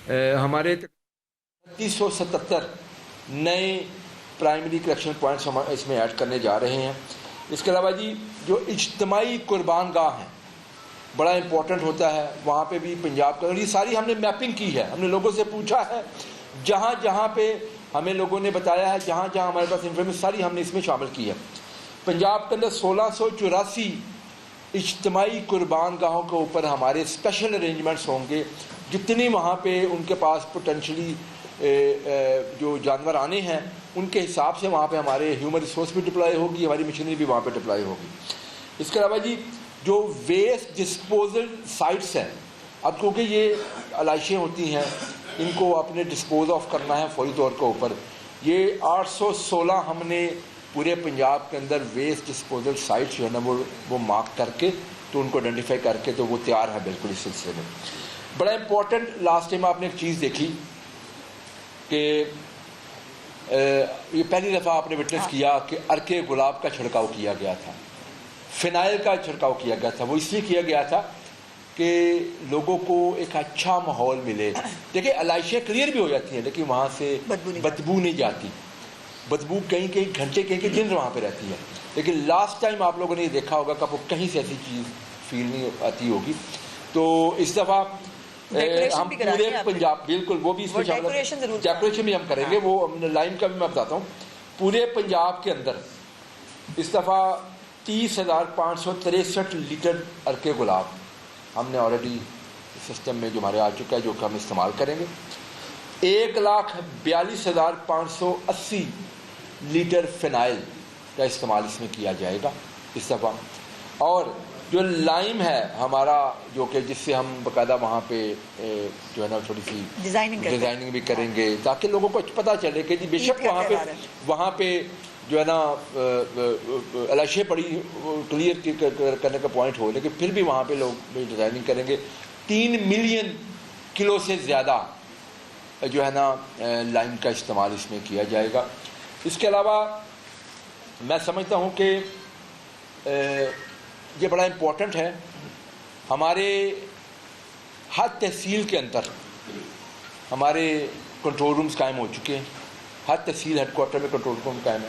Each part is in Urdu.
ہمارے 377 نئے پرائمری کریکشنل پوائنٹس ہم اس میں ایڈ کرنے جا رہے ہیں. اس کے علاوہ جی جو اجتماعی قربان گاہ ہیں بڑا امپورٹنٹ ہوتا ہے, وہاں پہ بھی پنجاب کا, اور یہ ساری ہم نے میپنگ کی ہے, ہم نے لوگوں سے پوچھا ہے, جہاں جہاں پہ ہمیں لوگوں نے بتایا ہے, جہاں جہاں ہمارے پاس انفارمیشن ساری ہم نے اس میں شامل کی ہے. پنجاب کے اندر 1684 اجتماعی قربان گاہوں کے اوپر ہمارے اسپیشل ارینجمنٹس ہوں گے. جتنی وہاں پہ ان کے پاس پوٹینشلی جو جانور آنے ہیں ان کے حساب سے وہاں پہ ہمارے ہیومن ریسورس بھی ڈپلائی ہوگی, ہماری مشینری بھی وہاں پہ ڈپلائی ہوگی. اس کے علاوہ جی جو ویسٹ ڈسپوزل سائٹس ہیں, اب کیونکہ یہ علائشیں ہوتی ہیں, ان کو اپنے ڈسپوز آف کرنا ہے فوری طور کے اوپر. یہ 816 ہم نے پورے پنجاب کے اندر ویسٹ ڈسپوزل سائٹس جو ہے نا وہ مارک کر کے, تو ان کو آئیڈینٹیفائی کر کے تو وہ تیار ہے بالکل اس سلسلے میں. بڑا امپورٹنٹ لاسٹ ٹائم آپ نے ایک چیز دیکھی کہ یہ پہلی دفعہ آپ نے وٹنس کیا کہ عرق گلاب کا چھڑکاؤ کیا گیا تھا, فنائل کا چھڑکاؤ کیا گیا تھا. وہ اس لیے کیا گیا تھا کہ لوگوں کو ایک اچھا ماحول ملے. دیکھیں علائشیں کلیئر بھی ہو جاتی ہیں لیکن وہاں سے بدبو نہیں جاتی, بدبو کہیں کہیں گھنٹے کہیں دن وہاں پہ رہتی ہے. لیکن لاسٹ ٹائم آپ لوگوں نے یہ دیکھا ہوگا کہ وہ کہیں سے ایسی چیز فیل نہیں آتی ہوگی. تو اس دفعہ ہم پورے پنجاب بالکل وہ بھی اس میں ڈیکوریشن بھی ہم کریں گے, وہ لائن کا بھی میں بتاتا ہوں. پورے پنجاب کے اندر اس دفعہ 30,563 لیٹر عرق گلاب ہم نے آلریڈی سسٹم میں جو ہمارے آ چکا ہے, جو کہ ہم استعمال کریں گے. 1,42,580 لیٹر فنائل کا استعمال اس میں کیا جائے گا اس دفعہ. اور جو لائم ہے ہمارا, جو کہ جس سے ہم باقاعدہ وہاں پہ جو ہے نا تھوڑی سی ڈیزائننگ بھی کریں گے تاکہ لوگوں کو پتہ چلے کہ جی بے شک وہاں پہ جو ہے نا علائشیں بڑی کلیئر کرنے کا پوائنٹ ہو, لیکن پھر بھی وہاں پہ لوگ ڈیزائننگ کریں گے. 3 ملین کلو سے زیادہ جو ہے نا لائم کا استعمال اس میں کیا جائے گا. اس کے علاوہ میں سمجھتا ہوں کہ یہ بڑا امپورٹنٹ ہے. ہمارے ہر تحصیل کے اندر ہمارے کنٹرول رومز قائم ہو چکے ہیں, ہر تحصیل ہیڈ کوارٹر میں کنٹرول روم قائم ہے.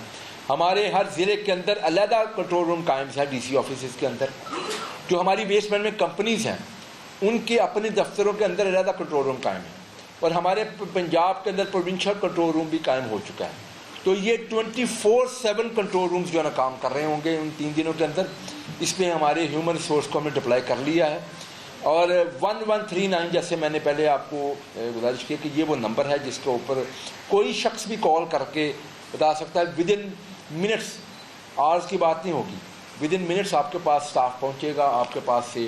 ہمارے ہر ضلع کے اندر علیحدہ کنٹرول روم قائم ہے ڈی سی آفیسز کے اندر. جو ہماری ویسٹ مینجمنٹ کمپنیز ہیں ان کے اپنے دفتروں کے اندر علیحدہ کنٹرول روم قائم ہے, اور ہمارے پنجاب کے اندر پروونشل کنٹرول روم بھی قائم ہو چکا ہے. تو یہ 24/7 کنٹرول رومز جو ہے نا کام کر رہے ہوں گے ان 3 دنوں کے اندر. اس میں ہمارے ہیومن ریسورس کو ہم نے ڈپلائی کر لیا ہے. اور 1139 جیسے میں نے پہلے آپ کو گزارش کی کہ یہ وہ نمبر ہے جس کے اوپر کوئی شخص بھی کال کر کے بتا سکتا ہے. ود ان منٹس, آورس کی بات نہیں ہوگی, ود ان منٹس آپ کے پاس اسٹاف پہنچے گا, آپ کے پاس سے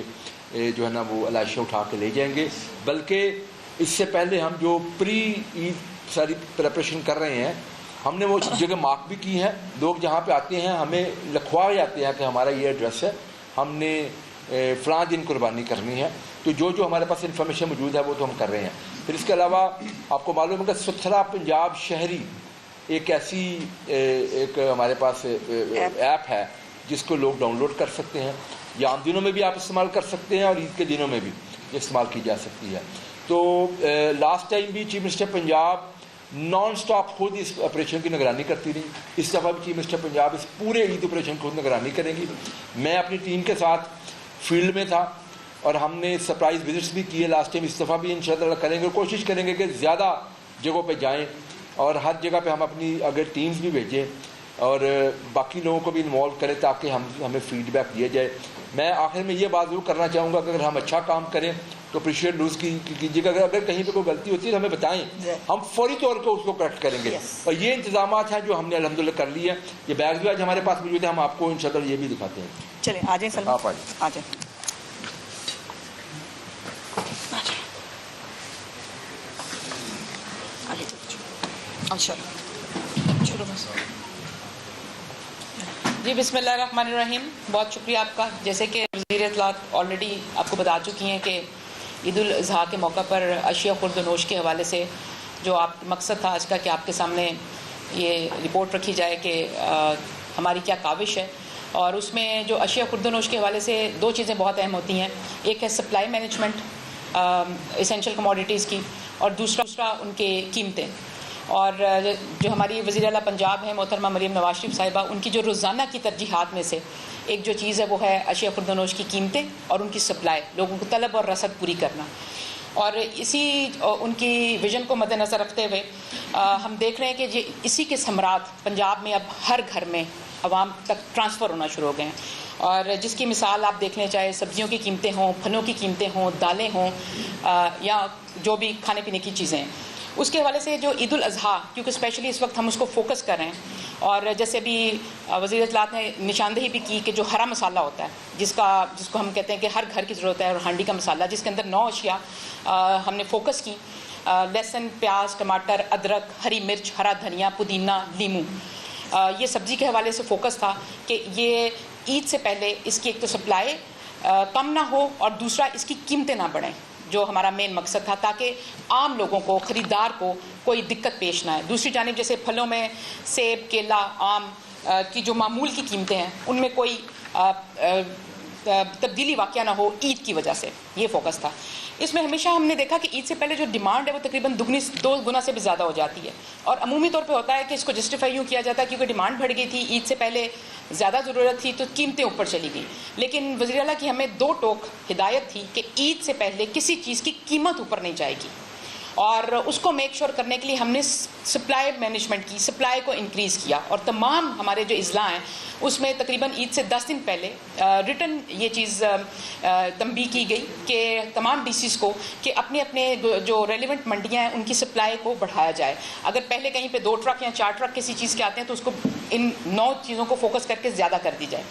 جو ہے نا وہ علائشیں اٹھا کے لے جائیں گے. بلکہ اس سے پہلے ہم جو پری عید ساری پریپریشن کر رہے ہیں, ہم نے وہ جگہ مارک بھی کی ہیں. لوگ جہاں پہ آتے ہیں ہمیں لکھوا جاتے ہیں کہ ہمارا یہ ایڈریس ہے, ہم نے فلاں دن قربانی کرنی ہے. تو جو ہمارے پاس انفارمیشن موجود ہے وہ تو ہم کر رہے ہیں. پھر اس کے علاوہ آپ کو معلوم ہے کہ ستھرا پنجاب شہری ایک ایسی ایک ہمارے پاس ایپ ہے جس کو لوگ ڈاؤن لوڈ کر سکتے ہیں, یا عام دنوں میں بھی آپ استعمال کر سکتے ہیں اور عید کے دنوں میں بھی استعمال کی جا سکتی ہے. تو لاسٹ ٹائم بھی chief minister Punjab naan stop خود اس آپریشن کی نگرانی کرتی رہی. اس دفعہ بھی چیف منسٹر پنجاب اس پورے عید آپریشن کی خود نگرانی کریں گی. میں اپنی ٹیم کے ساتھ فیلڈ میں تھا اور ہم نے سرپرائز وزٹس بھی کیے لاسٹ ٹائم. اس دفعہ بھی انشاءاللہ کریں گے, کوشش کریں گے کہ زیادہ جگہوں پہ جائیں اور ہر جگہ پہ ہم اپنی اگر ٹیمز بھی بھیجیں اور باقی لوگوں کو بھی انوالو کریں تاکہ ہمیں فیڈ بیک دیا جائے. میں آخر میں یہ بات ضرور کرنا چاہوں گا کہ اگر ہم اچھا کام کریں تو اپریشیٹ لوز کیجیے گا. اگر کہیں پہ کوئی غلطی ہوتی ہے تو ہمیں بتائیں, ہم فوری طور پہ اس کو کریکٹ کریں گے. اور یہ انتظامات ہیں جو ہم نے الحمدللہ کر لی ہے. یہ بیگز بھی آج ہمارے پاس موجود ہیں, ہم آپ کو انشاءاللہ یہ بھی دکھاتے ہیں. چلیں آ جائیں سلمان, آپ آ جائیں. جی بسم اللہ الرحمن الرحیم. بہت شکریہ آپ کا. جیسے کہ وزیر اطلاعات آلریڈی آپ کو بتا چکی ہیں کہ عید الاضحیٰ کے موقع پر اشیاء خورد و نوش کے حوالے سے جو آپ مقصد تھا آج کا کہ آپ کے سامنے یہ رپورٹ رکھی جائے کہ ہماری کیا کاوش ہے. اور اس میں جو اشیاء خورد و نوش کے حوالے سے 2 چیزیں بہت اہم ہوتی ہیں. ایک ہے سپلائی مینجمنٹ اسینشل کموڈیٹیز کی، اور دوسرا ان کے قیمتیں. اور جو ہماری وزیر اعلیٰ پنجاب ہیں محترمہ مریم نواز شریف صاحبہ، ان کی جو روزانہ کی ترجیحات میں سے ایک جو چیز ہے وہ ہے اشیاء خوردونوش کی قیمتیں اور ان کی سپلائی، لوگوں کو طلب اور رسد پوری کرنا. اور اسی ان کی ویژن کو مد نظر رکھتے ہوئے ہم دیکھ رہے ہیں کہ اسی کے ثمرات پنجاب میں اب ہر گھر میں عوام تک ٹرانسفر ہونا شروع ہو گئے ہیں. اور جس کی مثال آپ دیکھ لیں، چاہے سبزیوں کی قیمتیں ہوں، پھلوں کی قیمتیں ہوں، دالیں ہوں، یا جو بھی کھانے پینے کی چیزیں ہیں. اس کے حوالے سے جو عید الاضحیٰ، کیونکہ اسپیشلی اس وقت ہم اس کو فوکس کر رہے ہیں، اور جیسے بھی وزیر اطلاعات نے نشاندہی بھی کی کہ جو ہرا مسالہ ہوتا ہے، جس کو ہم کہتے ہیں کہ ہر گھر کی ضرورت ہے، اور ہانڈی کا مسالہ، جس کے اندر 9 اشیاء ہم نے فوکس کی: لہسن، پیاز، ٹماٹر، ادرک، ہری مرچ، ہرا دھنیا، پودینہ، لیموں. یہ سبزی کے حوالے سے فوکس تھا کہ یہ عید سے پہلے اس کی ایک تو سپلائی کم نہ ہو، اور دوسرا اس کی قیمتیں نہ بڑھیں، جو ہمارا مین مقصد تھا، تاکہ عام لوگوں کو، خریدار کو کوئی دقت پیش نہ آئے. دوسری جانب جیسے پھلوں میں سیب، کیلا، آم کی جو معمول کی قیمتیں ہیں، ان میں کوئی تبدیلی واقعہ نہ ہو عید کی وجہ سے، یہ فوکس تھا. اس میں ہمیشہ ہم نے دیکھا کہ عید سے پہلے جو ڈیمانڈ ہے وہ تقریباً 2 گنا سے بھی زیادہ ہو جاتی ہے، اور عمومی طور پہ ہوتا ہے کہ اس کو جسٹیفائی یوں کیا جاتا ہے کیونکہ ڈیمانڈ بڑھ گئی تھی، عید سے پہلے زیادہ ضرورت تھی تو قیمتیں اوپر چلی گئی. لیکن وزیر اعلیٰ کی ہمیں 2 ٹوک ہدایت تھی کہ عید سے پہلے کسی چیز کی قیمت اوپر نہیں جائے گی، اور اس کو میک شور کرنے کے لیے ہم نے سپلائی مینجمنٹ کی، سپلائی کو انکریز کیا. اور تمام ہمارے جو اضلاع ہیں اس میں تقریباً عید سے 10 دن پہلے ریٹن یہ چیز تنبیہ کی گئی کہ تمام ڈی سیز کو کہ اپنے اپنے جو ریلیونٹ منڈیاں ہیں ان کی سپلائی کو بڑھایا جائے. اگر پہلے کہیں پہ 2 ٹرک یا 4 ٹرک کسی چیز کے آتے ہیں تو اس کو ان 9 چیزوں کو فوکس کر کے زیادہ کر دی جائے.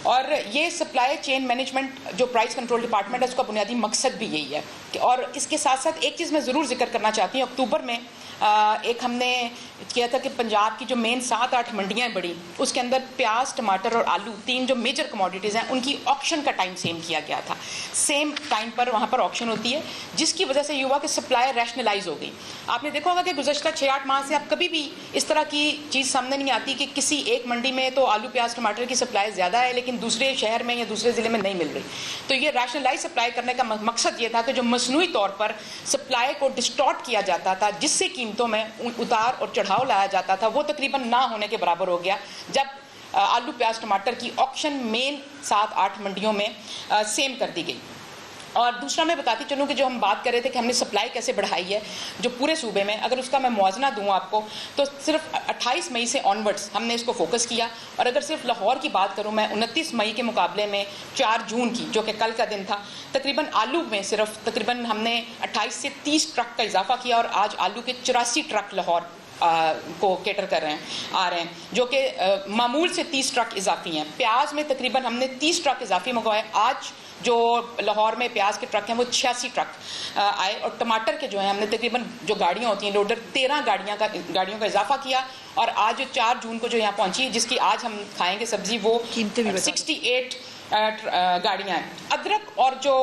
اور یہ سپلائی چین مینجمنٹ جو پرائس کنٹرول ڈپارٹمنٹ ہے اس کا بنیادی مقصد بھی یہی ہے. اور اس کے ساتھ ساتھ ایک چیز میں ضرور ذکر کرنا چاہتی ہوں، اکتوبر میں ایک ہم نے کیا تھا کہ پنجاب کی جو مین 7-8 منڈیاں بڑی، اس کے اندر پیاز، ٹماٹر اور آلو 3 جو میجر کموڈیٹیز ہیں ان کی آکشن کا ٹائم سیم کیا گیا تھا. سیم ٹائم پر وہاں پر آکشن ہوتی ہے، جس کی وجہ سے یہ ہوا کہ سپلائی ریشنلائز ہو گئی. آپ نے دیکھا ہوگا کہ گزشتہ 6-8 ماہ سے اب کبھی بھی اس طرح کی چیز سامنے نہیں آتی کہ کسی ایک منڈی میں تو آلو، پیاز، ٹماٹر کی سپلائی زیادہ ہے لیکن دوسرے شہر میں یا دوسرے ضلع میں نہیں مل رہی. تو یہ ریشنلائز سپلائی کرنے کا مقصد یہ تھا کہ جو مصنوعی طور پر سپلائی کو ڈسٹارٹ کیا جاتا تھا، جس سے قیمتوں میں اتار اور چڑھاؤ لایا جاتا تھا، وہ تقریباً نہ ہونے کے برابر ہو گیا جب آلو، پیاز، ٹماٹر کی آکشن مین 7-8 منڈیوں میں سیم کر دی گئی. اور دوسرا میں بتاتی چلوں کہ جو ہم بات کر رہے تھے کہ ہم نے سپلائی کیسے بڑھائی ہے جو پورے صوبے میں، اگر اس کا میں موازنہ دوں آپ کو تو صرف 28 مئی سے آنورڈز ہم نے اس کو فوکس کیا. اور اگر صرف لاہور کی بات کروں میں، 29 مئی کے مقابلے میں 4 جون کی جو کہ کل کا دن تھا، تقریباً آلو میں صرف تقریباً ہم نے 28 سے 30 ٹرک کا اضافہ کیا، اور آج آلو کے 84 ٹرک لاہور کو کیٹر کر رہے ہیں، آ رہے ہیں، جو کہ معمول سے 30 ٹرک اضافی ہیں. پیاز میں تقریباً ہم نے 30 ٹرک اضافی منگوائے، آج جو لاہور میں پیاز کے ٹرک ہیں وہ 86 ٹرک آئے. اور ٹماٹر کے جو ہیں ہم نے تقریباً جو گاڑیاں ہوتی ہیں لوڈر 13 گاڑیوں کا اضافہ کیا، اور آج جو 4 جون کو جو یہاں پہنچی، جس کی آج ہم کھائیں گے سبزی، وہ 68 گاڑیاں ہیں. ادرک اور جو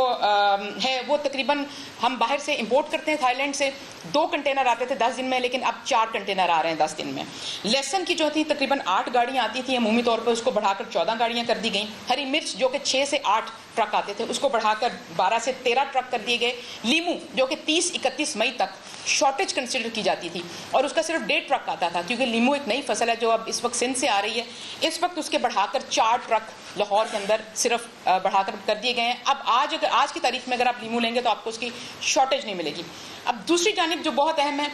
ہے وہ تقریباً ہم باہر سے امپورٹ کرتے ہیں، تھائی لینڈ سے 2 کنٹینر آتے تھے 10 دن میں، لیکن اب 4 کنٹینر آ رہے ہیں 10 دن میں. لہسن کی جو تھی تقریباً 8 گاڑیاں آتی تھیں عمومی طور پر، اس کو بڑھا کر 14 گاڑیاں کر دی گئیں. ہری مرچ جو کہ 6 سے 8 ٹرک آتے تھے اس کو بڑھا کر 12 سے 13 ٹرک کر دیے گئے. لیموں جو کہ 30-31 مئی تک شارٹیج کنسیڈر کی جاتی تھی اور اس کا صرف 1.5 ٹرک آتا تھا، کیونکہ لیموں ایک نئی فصل ہے جو اب اس وقت سندھ سے آ رہی ہے. اس وقت اس کے بڑھا کر 4 ٹرک لاہور کے اندر صرف بڑھا کر دیے گئے ہیں. اب آج کی تاریخ میں اگر آپ لیموں لیں گے تو آپ کو اس کی شارٹیج نہیں ملے گی. اب دوسری جانب جو بہت اہم ہے،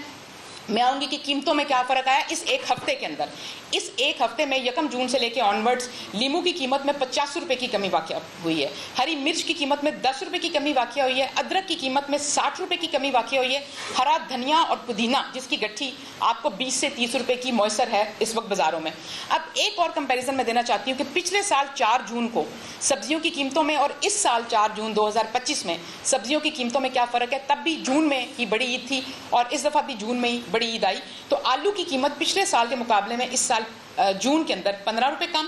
میں آؤں گی کہ قیمتوں میں کیا فرق آیا اس ایک ہفتے کے اندر. اس ایک ہفتے میں 1 جون سے لے کے آنورڈز لیموں کی قیمت میں 50 روپے کی کمی واقع ہوئی ہے، ہری مرچ کی قیمت میں 10 روپے کی کمی واقع ہوئی ہے، ادرک کی قیمت میں 60 روپے کی کمی واقع ہوئی ہے، ہرا دھنیا اور پودینہ جس کی گٹھی آپ کو 20 سے 30 روپے کی میسر ہے اس وقت بازاروں میں. اب ایک اور کمپیریزن میں دینا چاہتی ہوں کہ پچھلے سال 4 جون کو سبزیوں کی قیمتوں میں اور اس سال 4 جون 2025 میں سبزیوں کی قیمتوں میں کیا فرق ہے. تب بھی جون میں ہی بڑی عید تھی اور اس دفعہ بھی جون میں ہی بڑی عید آئی. تو آلو کی قیمت پچھلے سال کے مقابلے میں اس سال جون کے اندر 15 روپے کم،